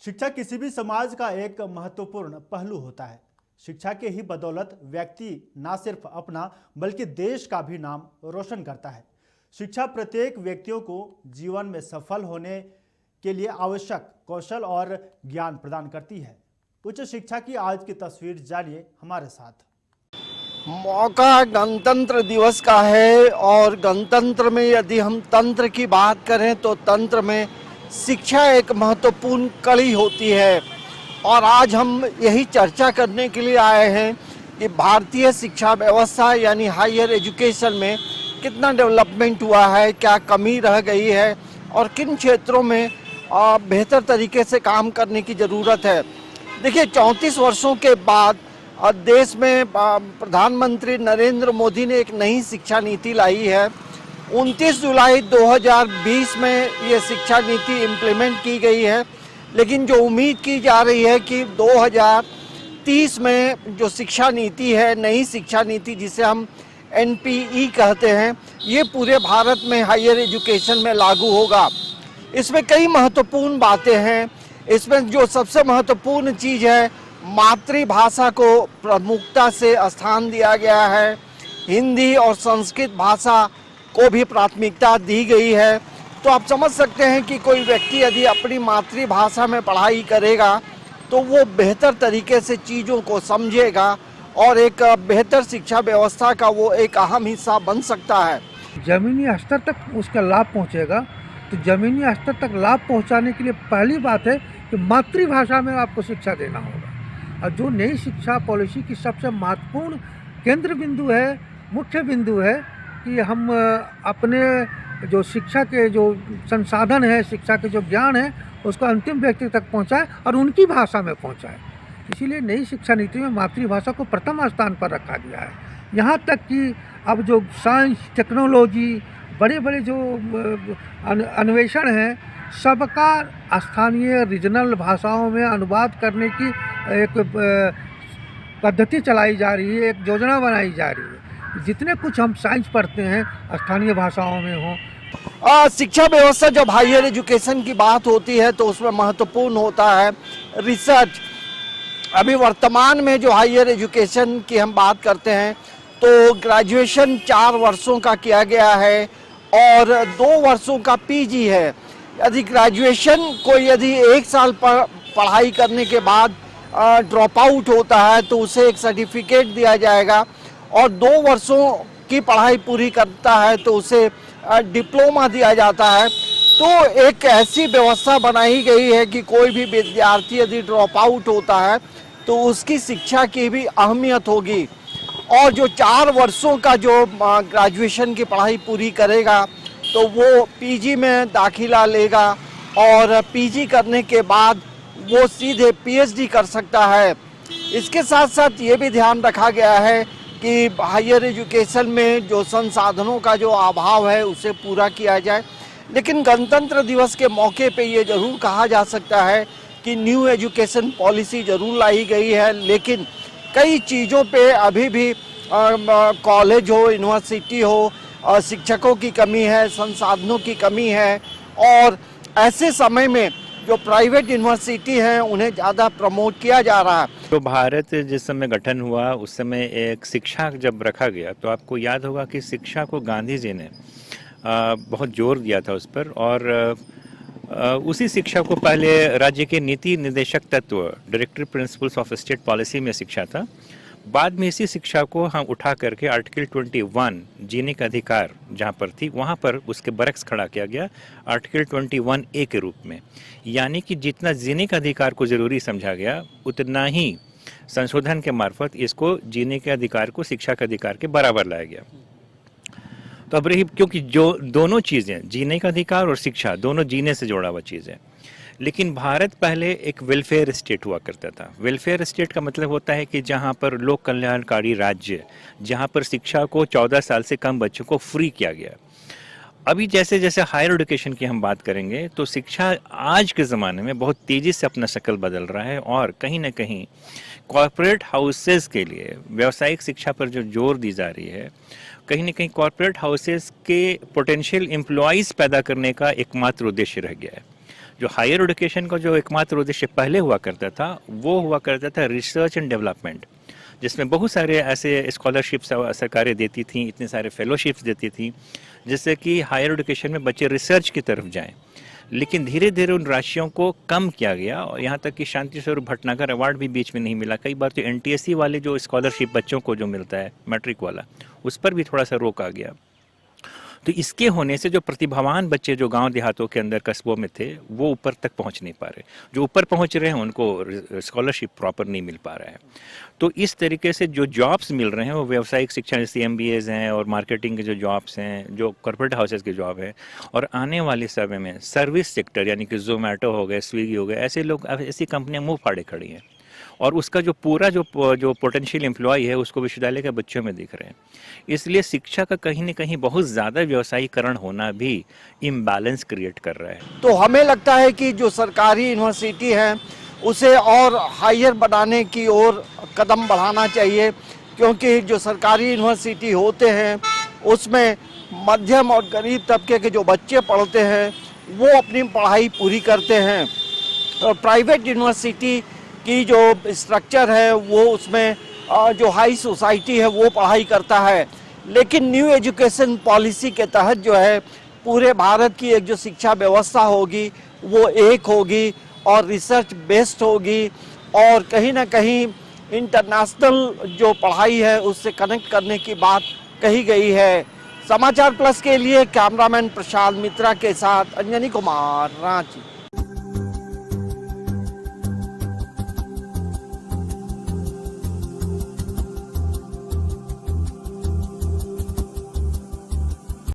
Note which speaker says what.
Speaker 1: शिक्षा किसी भी समाज का एक महत्वपूर्ण पहलू होता है। शिक्षा के ही बदौलत व्यक्ति न सिर्फ अपना बल्कि देश का भी नाम रोशन करता है। शिक्षा प्रत्येक व्यक्तियों को जीवन में सफल होने के लिए आवश्यक कौशल और ज्ञान प्रदान करती है। उच्च शिक्षा की आज की तस्वीर जानिए हमारे साथ।
Speaker 2: मौका गणतंत्र दिवस का है और गणतंत्र में यदि हम तंत्र की बात करें तो तंत्र में शिक्षा एक महत्वपूर्ण कड़ी होती है। और आज हम यही चर्चा करने के लिए आए हैं कि भारतीय शिक्षा व्यवस्था यानी हायर एजुकेशन में कितना डेवलपमेंट हुआ है, क्या कमी रह गई है और किन क्षेत्रों में बेहतर तरीके से काम करने की ज़रूरत है। देखिए, 34 वर्षों के बाद देश में प्रधानमंत्री नरेंद्र मोदी ने एक नई शिक्षा नीति लाई है। 29 जुलाई 2020 में ये शिक्षा नीति इम्प्लीमेंट की गई है, लेकिन जो उम्मीद की जा रही है कि 2030 में जो शिक्षा नीति है, नई शिक्षा नीति जिसे हम NPE कहते हैं, ये पूरे भारत में हायर एजुकेशन में लागू होगा। इसमें कई महत्वपूर्ण बातें हैं। इसमें जो सबसे महत्वपूर्ण चीज़ है, मातृभाषा को प्रमुखता से स्थान दिया गया है। हिंदी और संस्कृत भाषा को भी प्राथमिकता दी गई है। तो आप समझ सकते हैं कि कोई व्यक्ति यदि अपनी मातृभाषा में पढ़ाई करेगा तो वो बेहतर तरीके से चीज़ों को समझेगा और एक बेहतर शिक्षा व्यवस्था का वो एक अहम हिस्सा बन सकता है।
Speaker 3: ज़मीनी स्तर तक उसका लाभ पहुंचेगा। तो ज़मीनी स्तर तक लाभ पहुंचाने के लिए पहली बात है कि मातृभाषा में आपको शिक्षा देना होगा। और जो नई शिक्षा पॉलिसी की सबसे महत्वपूर्ण केंद्र बिंदु है, मुख्य बिंदु है कि हम अपने जो शिक्षा के जो संसाधन है, शिक्षा के जो ज्ञान है, उसको अंतिम व्यक्ति तक पहुंचाए और उनकी भाषा में पहुंचाए। इसीलिए नई शिक्षा नीति में मातृभाषा को प्रथम स्थान पर रखा गया है। यहाँ तक कि अब जो साइंस, टेक्नोलॉजी, बड़े बड़े जो अन्वेषण हैं, सबका स्थानीय रीजनल भाषाओं में अनुवाद करने की एक पद्धति चलाई जा रही है, एक योजना बनाई जा रही है। जितने कुछ हम साइंस पढ़ते हैं स्थानीय भाषाओं में हो।
Speaker 2: शिक्षा व्यवस्था जब हायर एजुकेशन की बात होती है तो उसमें महत्वपूर्ण होता है रिसर्च। अभी वर्तमान में जो हायर एजुकेशन की हम बात करते हैं तो ग्रेजुएशन 4 वर्षों का किया गया है और 2 वर्षों का PG है। यदि ग्रेजुएशन को यदि 1 साल पढ़ाई करने के बाद ड्रॉप आउट होता है तो उसे एक सर्टिफिकेट दिया जाएगा, और 2 वर्षों की पढ़ाई पूरी करता है तो उसे डिप्लोमा दिया जाता है। तो एक ऐसी व्यवस्था बनाई गई है कि कोई भी विद्यार्थी यदि ड्रॉप आउट होता है तो उसकी शिक्षा की भी अहमियत होगी। और जो 4 वर्षों का जो ग्रेजुएशन की पढ़ाई पूरी करेगा तो वो PG में दाखिला लेगा और PG करने के बाद वो सीधे PhD कर सकता है। इसके साथ साथ ये भी ध्यान रखा गया है कि हायर एजुकेशन में जो संसाधनों का जो अभाव है उसे पूरा किया जाए। लेकिन गणतंत्र दिवस के मौके पे ये ज़रूर कहा जा सकता है कि न्यू एजुकेशन पॉलिसी ज़रूर लाई गई है, लेकिन कई चीज़ों पे अभी भी कॉलेज हो, यूनिवर्सिटी हो, शिक्षकों की कमी है, संसाधनों की कमी है। और ऐसे समय में जो प्राइवेट यूनिवर्सिटी हैं उन्हें ज़्यादा प्रमोट किया जा रहा है।
Speaker 4: तो भारत जिस समय गठन हुआ उस समय एक शिक्षा जब रखा गया तो आपको याद होगा कि शिक्षा को गांधी जी ने बहुत जोर दिया था उस पर, और उसी शिक्षा को पहले राज्य के नीति निर्देशक तत्व director principles of state policy में शिक्षा था। बाद में इसी शिक्षा को हम उठा करके आर्टिकल 21 जीने का अधिकार जहाँ पर थी वहाँ पर उसके बरक्स खड़ा किया गया आर्टिकल 21A के रूप में। यानी कि जितना जीने का अधिकार को ज़रूरी समझा गया उतना ही संशोधन के मार्फत इसको जीने के अधिकार को शिक्षा के अधिकार के बराबर लाया गया। तो अब रही, क्योंकि जो दोनों चीज़ें, जीने का अधिकार और शिक्षा, दोनों जीने से जोड़ा हुआ चीज़ है। लेकिन भारत पहले एक वेलफेयर स्टेट हुआ करता था। वेलफेयर स्टेट का मतलब होता है कि जहाँ पर लोक कल्याणकारी राज्य, जहाँ पर शिक्षा को 14 साल से कम बच्चों को फ्री किया गया। अभी जैसे जैसे हायर एजुकेशन की हम बात करेंगे तो शिक्षा आज के ज़माने में बहुत तेज़ी से अपना शक्ल बदल रहा है, और कहीं ना कहीं कॉरपोरेट हाउसेस के लिए व्यावसायिक शिक्षा पर जो जोर दी जा रही है, कहीं ना कहीं कॉरपोरेट हाउसेस के पोटेंशियल एम्प्लॉयज़ पैदा करने का एकमात्र उद्देश्य रह गया है। जो हायर एजुकेशन का जो एकमात्र उद्देश्य पहले हुआ करता था वो हुआ करता था रिसर्च एंड डेवलपमेंट, जिसमें बहुत सारे ऐसे स्कॉलरशिप्स सरकारें देती थी, इतने सारे फेलोशिप्स देती थी जिससे कि हायर एजुकेशन में बच्चे रिसर्च की तरफ जाएं। लेकिन धीरे धीरे उन राशियों को कम किया गया और यहाँ तक कि शांति स्वरूप भटनागर अवार्ड भी बीच में नहीं मिला। कई बार तो NTSC वाले जो स्कॉलरशिप बच्चों को जो मिलता है मैट्रिक वाला, उस पर भी थोड़ा सा रोक आ गया। तो इसके होने से जो प्रतिभावान बच्चे जो गांव देहातों के अंदर कस्बों में थे वो ऊपर तक पहुंच नहीं पा रहे, जो ऊपर पहुंच रहे हैं उनको स्कॉलरशिप प्रॉपर नहीं मिल पा रहा है। तो इस तरीके से जो जॉब्स मिल रहे हैं वो व्यावसायिक शिक्षा जैसे MBAs हैं और मार्केटिंग के जो जॉब्स हैं, जो कॉर्पोरेट हाउसेस के जॉब है, और आने वाले समय में सर्विस सेक्टर यानी कि जोमेटो हो गए, स्विगी हो गए, ऐसे लोग, ऐसी कंपनियां मुंह फाड़े खड़ी हैं और उसका जो पूरा जो पोटेंशियल एम्प्लॉय है उसको विश्वविद्यालय के बच्चों में दिख रहे हैं। इसलिए शिक्षा का कहीं न कहीं बहुत ज़्यादा व्यावसायीकरण होना भी इम्बैलेंस क्रिएट कर रहा है।
Speaker 2: तो हमें लगता है कि जो सरकारी यूनिवर्सिटी है उसे और हायर बनाने की ओर कदम बढ़ाना चाहिए, क्योंकि जो सरकारी यूनिवर्सिटी होते हैं उसमें मध्यम और गरीब तबके के जो बच्चे पढ़ते हैं वो अपनी पढ़ाई पूरी करते हैं, और प्राइवेट यूनिवर्सिटी की जो स्ट्रक्चर है वो उसमें जो हाई सोसाइटी है वो पढ़ाई करता है। लेकिन न्यू एजुकेशन पॉलिसी के तहत जो है पूरे भारत की एक जो शिक्षा व्यवस्था होगी वो एक होगी और रिसर्च बेस्ड होगी, और कहीं ना कहीं इंटरनेशनल जो पढ़ाई है उससे कनेक्ट करने की बात कही गई है। समाचार प्लस के लिए कैमरामैन प्रशांत मित्रा के साथ अंजनी कुमार, रांची।